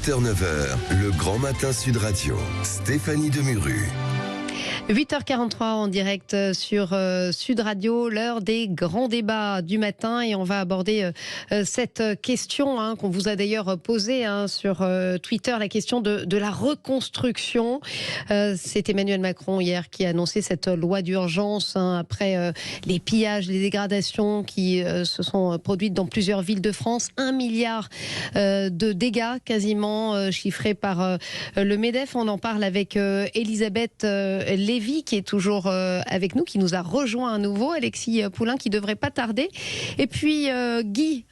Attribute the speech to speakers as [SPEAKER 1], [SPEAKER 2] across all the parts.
[SPEAKER 1] 8h-9h, le Grand Matin Sud Radio. Stéphanie Demuru.
[SPEAKER 2] 8h43 en direct sur Sud Radio, l'heure des grands débats du matin, et on va aborder cette question qu'on vous a d'ailleurs posée sur Twitter, la question de la reconstruction. C'est Emmanuel Macron hier qui a annoncé cette loi d'urgence après les pillages, les dégradations qui se sont produites dans plusieurs villes de France. 1 milliard de dégâts quasiment chiffrés par le MEDEF. On en parle avec Elisabeth Lévy qui est toujours avec nous, qui nous a rejoint à nouveau, Alexis Poulain qui devrait pas tarder, et puis Guy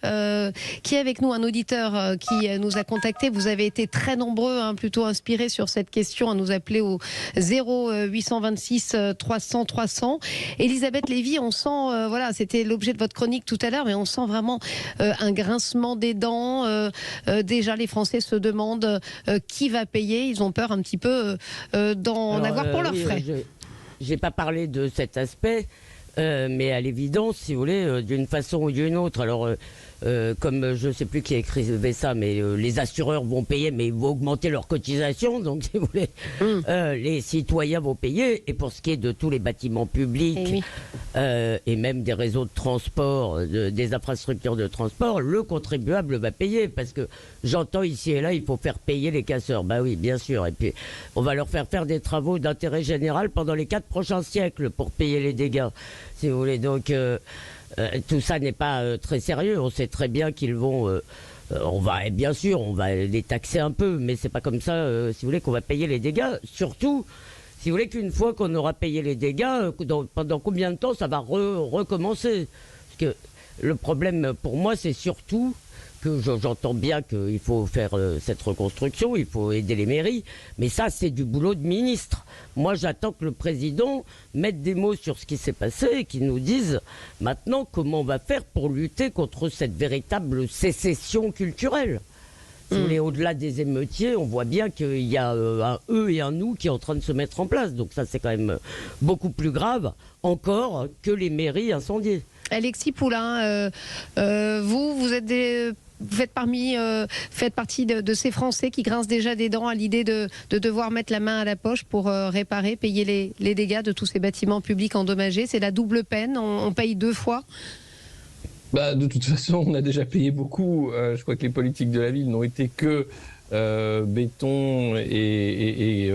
[SPEAKER 2] qui est avec nous, un auditeur qui nous a contacté. Vous avez été très nombreux, plutôt inspirés sur cette question, à nous appeler au 0826 300 300. Elisabeth Lévy, on sent, voilà, c'était l'objet de votre chronique tout à l'heure, mais on sent vraiment un grincement des dents. Déjà les Français se demandent qui va payer. Ils ont peur un petit peu d'en avoir pour leurs frais.
[SPEAKER 3] J'ai pas parlé de cet aspect, mais à l'évidence, si vous voulez, d'une façon ou d'une autre. Alors, comme je ne sais plus qui écrivait ça, mais les assureurs vont payer, mais ils vont augmenter leurs cotisations. Donc, si vous voulez, les citoyens vont payer. Et pour ce qui est de tous les bâtiments publics et même des réseaux de transport, des infrastructures de transport, le contribuable va payer. Parce que j'entends ici et là, il faut faire payer les casseurs. Bah oui, bien sûr. Et puis, on va leur faire des travaux d'intérêt général pendant les 4 prochains siècles pour payer les dégâts, si vous voulez. Donc, tout ça n'est pas très sérieux. On sait très bien qu'ils vont... bien sûr, on va les taxer un peu, mais c'est pas comme ça, si vous voulez, qu'on va payer les dégâts. Surtout, si vous voulez, qu'une fois qu'on aura payé les dégâts, pendant combien de temps ça va recommencer? Parce que le problème pour moi, c'est surtout que j'entends bien qu'il faut faire cette reconstruction, il faut aider les mairies, mais ça, c'est du boulot de ministre. Moi, j'attends que le président mette des mots sur ce qui s'est passé et qu'il nous dise maintenant comment on va faire pour lutter contre cette véritable sécession culturelle. Si vous voulez, au-delà des émeutiers, on voit bien qu'il y a un eux et un nous qui est en train de se mettre en place. Donc ça, c'est quand même beaucoup plus grave encore que les mairies incendiées.
[SPEAKER 2] Alexis Poulain, vous êtes vous faites partie de ces Français qui grincent déjà des dents à l'idée de devoir mettre la main à la poche pour réparer, payer les dégâts de tous ces bâtiments publics endommagés. C'est la double peine, on paye 2 fois.
[SPEAKER 4] De toute façon, on a déjà payé beaucoup. Je crois que les politiques de la ville n'ont été que béton et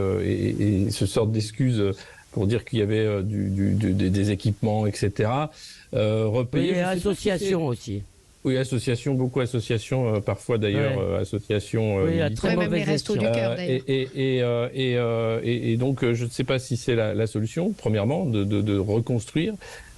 [SPEAKER 4] ce sort d'excuses pour dire qu'il y avait des équipements, etc.
[SPEAKER 3] Repayer. Et associations aussi.
[SPEAKER 4] Oui, associations, beaucoup associations, parfois d'ailleurs associations.
[SPEAKER 3] Oui, très
[SPEAKER 2] même les Restos du Cœur d'ailleurs.
[SPEAKER 4] Et donc, je ne sais pas si c'est la solution, premièrement, de reconstruire.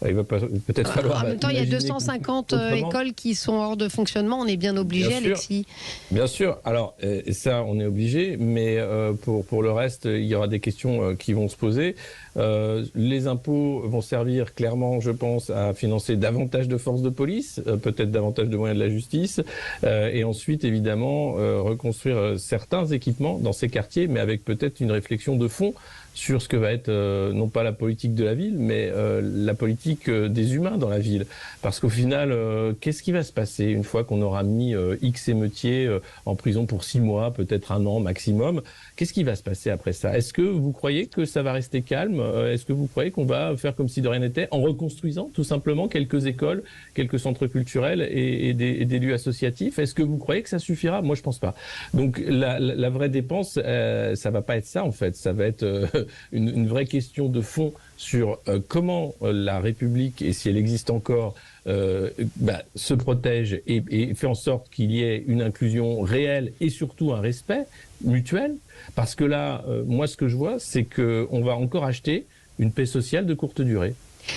[SPEAKER 4] Il va peut-être falloir.
[SPEAKER 2] En même temps, il y a 250 écoles qui sont hors de fonctionnement. On est bien obligé, Alexis.
[SPEAKER 4] Bien sûr. Alors, ça, on est obligé. Mais pour le reste, il y aura des questions qui vont se poser. Les impôts vont servir clairement, je pense, à financer davantage de forces de police, peut-être davantage de moyens de la justice. Et ensuite, évidemment, reconstruire certains équipements dans ces quartiers, mais avec peut-être une réflexion de fond sur ce que va être non pas la politique de la ville, mais la politique des humains dans la ville. Parce qu'au final, qu'est-ce qui va se passer une fois qu'on aura mis X émeutiers en prison pour 6 mois, peut-être 1 an maximum? Qu'est-ce qui va se passer après ça? Est-ce que vous croyez que ça va rester calme? Est-ce que vous croyez qu'on va faire comme si de rien n'était, en reconstruisant tout simplement quelques écoles, quelques centres culturels et des lieux associatifs? Est-ce que vous croyez que ça suffira? Moi, je pense pas. Donc la vraie dépense, ça va pas être ça en fait. Ça va être une vraie question de fond sur comment la République, et si elle existe encore, se protège et fait en sorte qu'il y ait une inclusion réelle et surtout un respect mutuel. Parce que là, moi, ce que je vois, c'est qu'on va encore acheter une paix sociale de courte durée.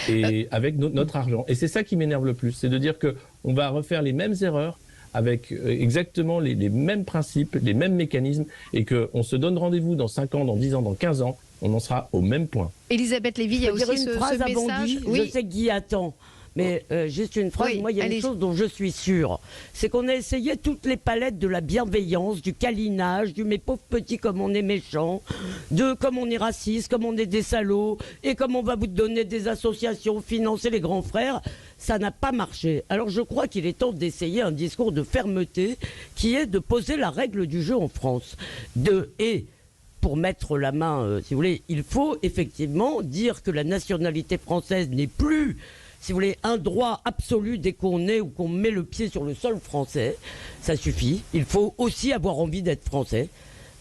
[SPEAKER 4] Et avec notre argent. Et c'est ça qui m'énerve le plus. C'est de dire qu'on va refaire les mêmes erreurs avec exactement les mêmes principes, les mêmes mécanismes, et qu'on se donne rendez-vous dans 5 ans, dans 10 ans, dans 15 ans, on en sera au même point.
[SPEAKER 2] Elisabeth Lévy, il y a aussi ce message.
[SPEAKER 3] Oui. Je sais que Guy attend. Mais juste une phrase,
[SPEAKER 2] Oui,
[SPEAKER 3] moi il y a une chose dont je suis sûre, c'est qu'on a essayé toutes les palettes de la bienveillance, du câlinage, du mes pauvres petits comme on est méchants, de comme on est raciste, comme on est des salauds, et comme on va vous donner des associations, financer les grands frères, ça n'a pas marché. Alors je crois qu'il est temps d'essayer un discours de fermeté qui est de poser la règle du jeu en France. Et pour mettre la main, si vous voulez, il faut effectivement dire que la nationalité française n'est plus, si vous voulez, un droit absolu dès qu'on est ou qu'on met le pied sur le sol français. Ça suffit. Il faut aussi avoir envie d'être français.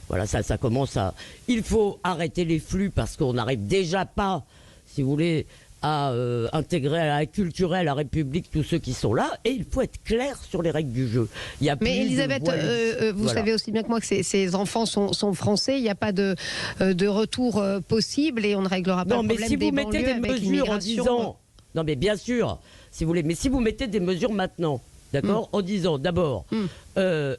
[SPEAKER 3] Voilà, ça commence à... Il faut arrêter les flux parce qu'on n'arrive déjà pas, si vous voulez, à intégrer, à acculturer à la République tous ceux qui sont là, et il faut être clair sur les règles du jeu. Il y a
[SPEAKER 2] Mais Elisabeth, vous savez aussi bien que moi que ces enfants sont français, il n'y a pas de retour possible et on ne réglera pas le problème des banlieues avec l'immigration. Mais si vous mettez des mesures en disant...
[SPEAKER 3] Non mais bien sûr, si vous voulez, mais si vous mettez des mesures maintenant, d'accord, en disant d'abord,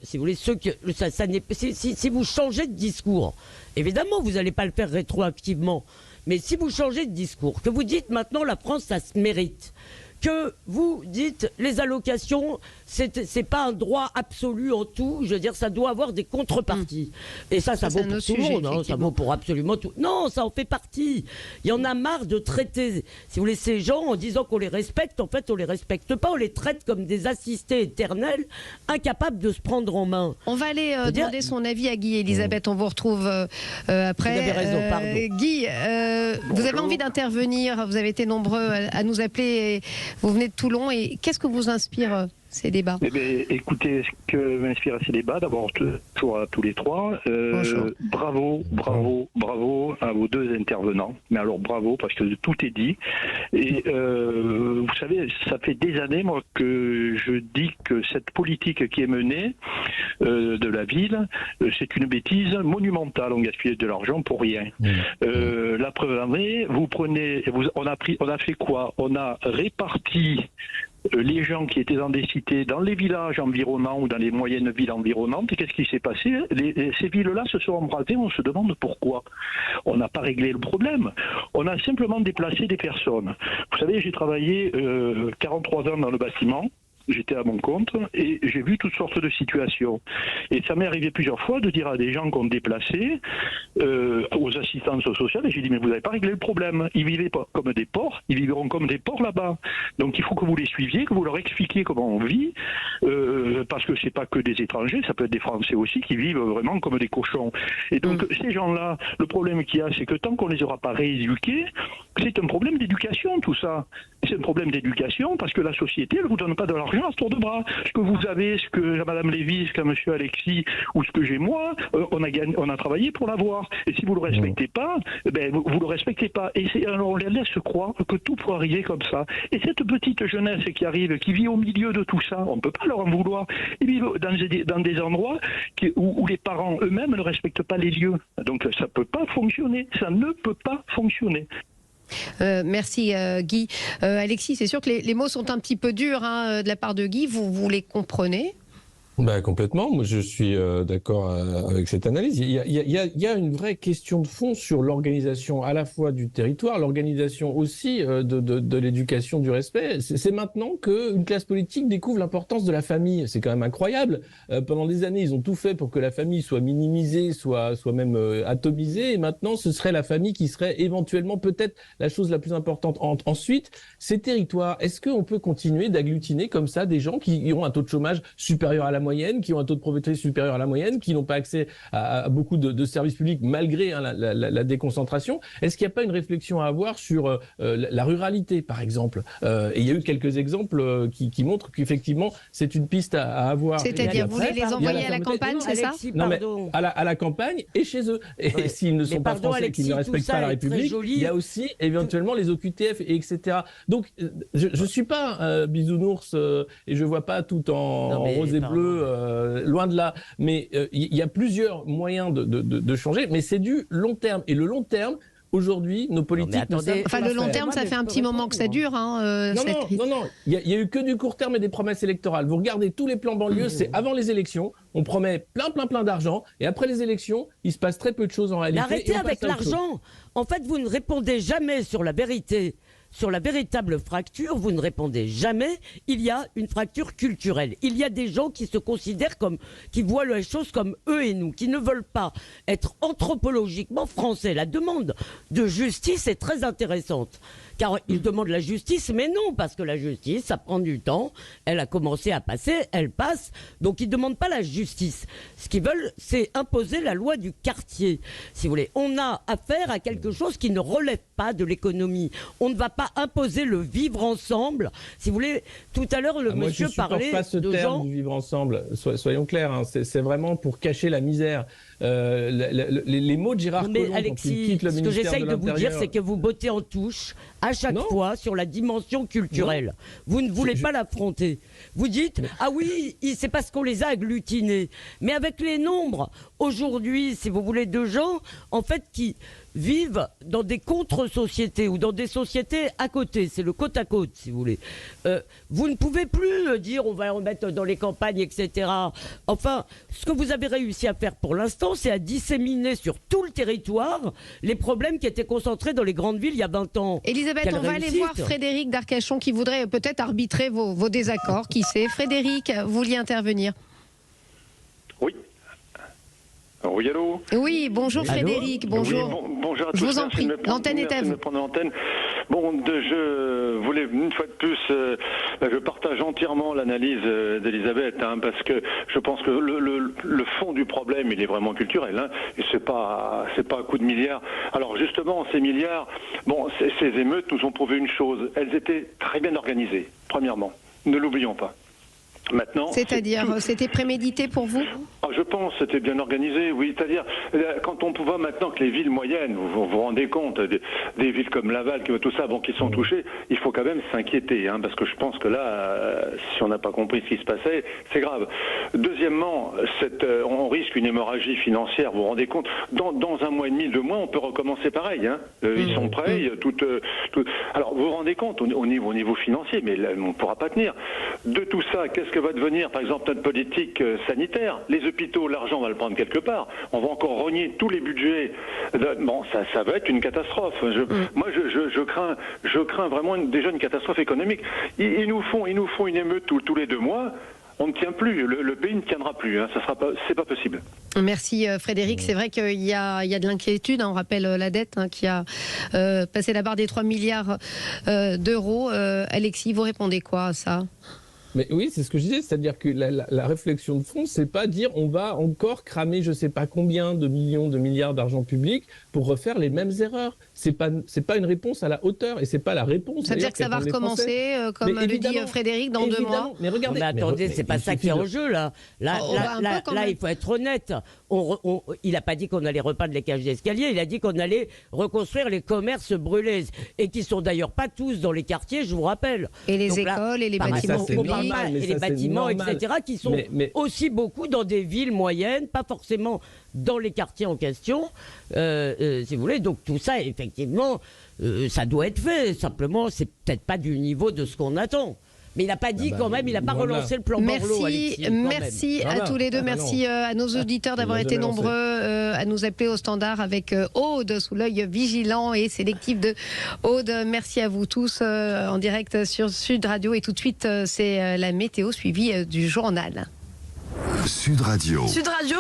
[SPEAKER 3] si vous voulez, si vous changez de discours, évidemment vous n'allez pas le faire rétroactivement, mais si vous changez de discours, que vous dites maintenant la France ça se mérite, que vous dites les allocations, c'est pas un droit absolu en tout, je veux dire, ça doit avoir des contreparties. Et ça vaut pour tout le monde, hein, ça vaut pour absolument tout. Non, ça en fait partie. Il y en a marre de traiter, si vous voulez, ces gens en disant qu'on les respecte, en fait on les respecte pas, on les traite comme des assistés éternels, incapables de se prendre en main.
[SPEAKER 2] On va aller demander son avis à Guy. Elisabeth, on vous retrouve après.
[SPEAKER 3] Vous avez raison, pardon.
[SPEAKER 2] Guy, vous avez envie d'intervenir, vous avez été nombreux à nous appeler, et vous venez de Toulon, et qu'est-ce que vous inspire ces débats?
[SPEAKER 5] Eh bien, écoutez, ce que m'inspire ces débats, d'abord, toujours à tous les trois, bravo à vos deux intervenants. Mais alors bravo, parce que tout est dit. Et vous savez, ça fait des années, moi, que je dis que cette politique qui est menée de la ville, c'est une bêtise monumentale. On gaspille de l'argent pour rien. La preuve en est, on a fait quoi? On a réparti les gens qui étaient dans des cités, dans les villages environnants ou dans les moyennes villes environnantes. Et qu'est-ce qui s'est passé? Ces villes-là se sont embrasées, on se demande pourquoi. On n'a pas réglé le problème. On a simplement déplacé des personnes. Vous savez, j'ai travaillé 43 ans dans le bâtiment. J'étais à mon compte et j'ai vu toutes sortes de situations. Et ça m'est arrivé plusieurs fois de dire à des gens qu'on déplaçait aux assistances sociales, et j'ai dit mais vous n'avez pas réglé le problème. Ils vivaient pas comme des porcs, ils vivront comme des porcs là-bas. Donc il faut que vous les suiviez, que vous leur expliquiez comment on vit, parce que c'est pas que des étrangers, ça peut être des Français aussi qui vivent vraiment comme des cochons. Et donc ces gens-là, le problème qu'il y a, c'est que tant qu'on les aura pas rééduqués, c'est un problème d'éducation tout ça. C'est un problème d'éducation parce que la société, elle vous donne pas de l'argent à ce tour de bras. Ce que vous avez, ce que Madame Lévy, ce que Monsieur Alexis ou ce que j'ai moi, on a travaillé pour l'avoir. Et si vous le respectez pas, ben vous le respectez pas. Et alors on les laisse croire que tout peut arriver comme ça. Et cette petite jeunesse qui arrive, qui vit au milieu de tout ça, on peut pas leur en vouloir. Ils vivent dans des endroits où les parents eux-mêmes ne respectent pas les lieux. Donc ça peut pas fonctionner. Ça ne peut pas fonctionner.
[SPEAKER 2] Merci Guy. Alexis, c'est sûr que les mots sont un petit peu durs de la part de Guy, vous les comprenez?
[SPEAKER 4] Complètement, moi je suis d'accord avec cette analyse. Il y a une vraie question de fond sur l'organisation à la fois du territoire, l'organisation aussi de l'éducation, du respect. C'est maintenant qu'une classe politique découvre l'importance de la famille. C'est quand même incroyable. Pendant des années, ils ont tout fait pour que la famille soit minimisée, soit même atomisée. Et maintenant, ce serait la famille qui serait éventuellement peut-être la chose la plus importante. Ensuite, ces territoires, est-ce qu'on peut continuer d'agglutiner comme ça des gens qui ont un taux de chômage supérieur à la moyenne, qui ont un taux de pauvreté supérieur à la moyenne, qui n'ont pas accès à beaucoup de services publics malgré la déconcentration? Est-ce qu'il n'y a pas une réflexion à avoir sur la ruralité, par exemple? Et il y a eu quelques exemples qui montrent qu'effectivement, c'est une piste à avoir.
[SPEAKER 2] C'est-à-dire, vous voulez les envoyer à la campagne, c'est ça?
[SPEAKER 4] Non, mais à la campagne et chez eux. Et s'ils ne sont pas français, qu'ils ne respectent pas la République, il y a aussi éventuellement les OQTF, etc. Donc, je ne suis pas bisounours et je ne vois pas tout en rose et bleu. Loin de là, mais il y a plusieurs moyens de changer, mais c'est du long terme. Et le long terme, aujourd'hui, nos politiques...
[SPEAKER 2] Enfin, le long terme, ça fait un petit moment que ça dure.
[SPEAKER 4] Non, il y a eu que du court terme et des promesses électorales. Vous regardez tous les plans banlieues, c'est avant les élections, on promet plein d'argent, et après les élections, il se passe très peu de choses en réalité.
[SPEAKER 3] Mais arrêtez avec l'argent. En fait, vous ne répondez jamais sur la vérité sur la véritable fracture, vous ne répondez jamais. Il y a une fracture culturelle. Il y a des gens qui se considèrent comme, qui voient les choses comme eux et nous, qui ne veulent pas être anthropologiquement français. La demande de justice est très intéressante. Car ils demandent la justice, mais non, parce que la justice, ça prend du temps. Elle a commencé à passer, elle passe. Donc ils ne demandent pas la justice. Ce qu'ils veulent, c'est imposer la loi du quartier. Si vous voulez, on a affaire à quelque chose qui ne relève pas de l'économie. On ne va pas imposer le vivre ensemble. Si vous voulez, tout à l'heure, le monsieur parlait
[SPEAKER 4] pas ce
[SPEAKER 3] de
[SPEAKER 4] terme
[SPEAKER 3] gens...
[SPEAKER 4] du vivre ensemble. Soyons clairs, hein, c'est vraiment pour cacher la misère. Les mots de Gérard
[SPEAKER 3] Non, mais
[SPEAKER 4] Collomb,
[SPEAKER 3] Alexis,
[SPEAKER 4] quand il quitte le
[SPEAKER 3] ce que
[SPEAKER 4] ministère
[SPEAKER 3] j'essaye de vous dire,
[SPEAKER 4] l'Intérieur-
[SPEAKER 3] c'est que vous bottez en touche à chaque fois sur la dimension culturelle. Vous ne voulez pas l'affronter. Vous dites, ah oui, c'est parce qu'on les a agglutinés. Mais avec les nombres, aujourd'hui, si vous voulez, de gens, en fait, qui vivent dans des contre-sociétés ou dans des sociétés à côté, c'est le côte à côte, si vous voulez. Vous ne pouvez plus dire on va en mettre dans les campagnes, etc. Enfin, ce que vous avez réussi à faire pour l'instant, c'est à disséminer sur tout le territoire les problèmes qui étaient concentrés dans les grandes villes il y a 20 ans.
[SPEAKER 2] Elisabeth,
[SPEAKER 3] Quelle
[SPEAKER 2] on va aller
[SPEAKER 3] réussite.
[SPEAKER 2] voir Frédéric d'Arcachon qui voudrait peut-être arbitrer vos désaccords. Qui sait? Frédéric, vous vouliez intervenir?
[SPEAKER 5] Oui. Oui, allô.
[SPEAKER 2] Oui, bonjour
[SPEAKER 3] Allô
[SPEAKER 2] Frédéric, bonjour.
[SPEAKER 5] Oui, bonjour à tous.
[SPEAKER 2] Je vous en
[SPEAKER 5] Merci
[SPEAKER 2] prie,
[SPEAKER 5] de me prendre-
[SPEAKER 2] l'antenne est
[SPEAKER 5] merci
[SPEAKER 2] à
[SPEAKER 5] de
[SPEAKER 2] vous.
[SPEAKER 5] me prendre l'antenne. Bon, je voulais une fois de plus, je partage entièrement l'analyse d'Elisabeth, hein, parce que je pense que le fond du problème, il est vraiment culturel, hein, et c'est pas un coup de milliards. Alors justement, ces milliards, bon, ces émeutes nous ont prouvé une chose, elles étaient très bien organisées, premièrement, ne l'oublions pas. Maintenant,
[SPEAKER 2] C'est-à-dire, c'était prémédité pour vous?
[SPEAKER 5] je pense que c'était bien organisé, oui. C'est-à-dire, quand on voit maintenant que les villes moyennes, vous rendez compte, des villes comme Laval, tout ça, bon, qui sont touchées, il faut quand même s'inquiéter, hein, parce que je pense que là, si on n'a pas compris ce qui se passait, c'est grave. Deuxièmement, on risque une hémorragie financière, vous vous rendez compte, dans 1 mois et demi, 2 mois, on peut recommencer pareil, hein. Ils sont prêts, alors, vous vous rendez compte, au niveau financier, mais là, on ne pourra pas tenir. De tout ça, qu'est-ce que va devenir, par exemple, notre politique sanitaire? Les hôpitaux, l'argent, on va le prendre quelque part. On va encore rogner tous les budgets. Bon, ça va être une catastrophe. Moi, je crains vraiment déjà une catastrophe économique. Ils nous font une émeute tous les 2 mois. On ne tient plus. Le pays ne tiendra plus. Hein. C'est pas possible.
[SPEAKER 2] Merci Frédéric. C'est vrai qu'il y a de l'inquiétude. On rappelle la dette qui a passé la barre des 3 milliards d'euros. Alexis, vous répondez quoi à ça?
[SPEAKER 4] Mais oui, c'est ce que je disais, c'est-à-dire que la réflexion de fond, c'est pas dire on va encore cramer je sais pas combien de millions, de milliards d'argent public pour refaire les mêmes erreurs. C'est pas une réponse à la hauteur et c'est pas la réponse.
[SPEAKER 2] Ça veut dire que ça va recommencer, comme le dit Frédéric, dans 2 mois.
[SPEAKER 4] Mais regardez,
[SPEAKER 3] mais attendez, c'est pas ça qui est en jeu là. Là, il faut être honnête. Il n'a pas dit qu'on allait repeindre les cages d'escalier, il a dit qu'on allait reconstruire les commerces brûlés et qui sont d'ailleurs pas tous dans les quartiers, je vous rappelle.
[SPEAKER 2] Et les écoles et les bâtiments publics.
[SPEAKER 3] Et les bâtiments, etc., qui sont aussi beaucoup dans des villes moyennes, pas forcément dans les quartiers en question, si vous voulez. Donc tout ça, effectivement, ça doit être fait. Simplement, c'est peut-être pas du niveau de ce qu'on attend. Mais il n'a pas dit quand même, il n'a pas relancé le plan Borloo, Alexis.
[SPEAKER 2] Merci à tous les deux, merci à nos auditeurs d'avoir été nombreux à nous appeler au standard avec Aude, sous l'œil vigilant et sélectif de Aude. Merci à vous tous en direct sur Sud Radio. Et tout de suite, c'est la météo suivie du journal.
[SPEAKER 1] Sud Radio.
[SPEAKER 6] Sud Radio.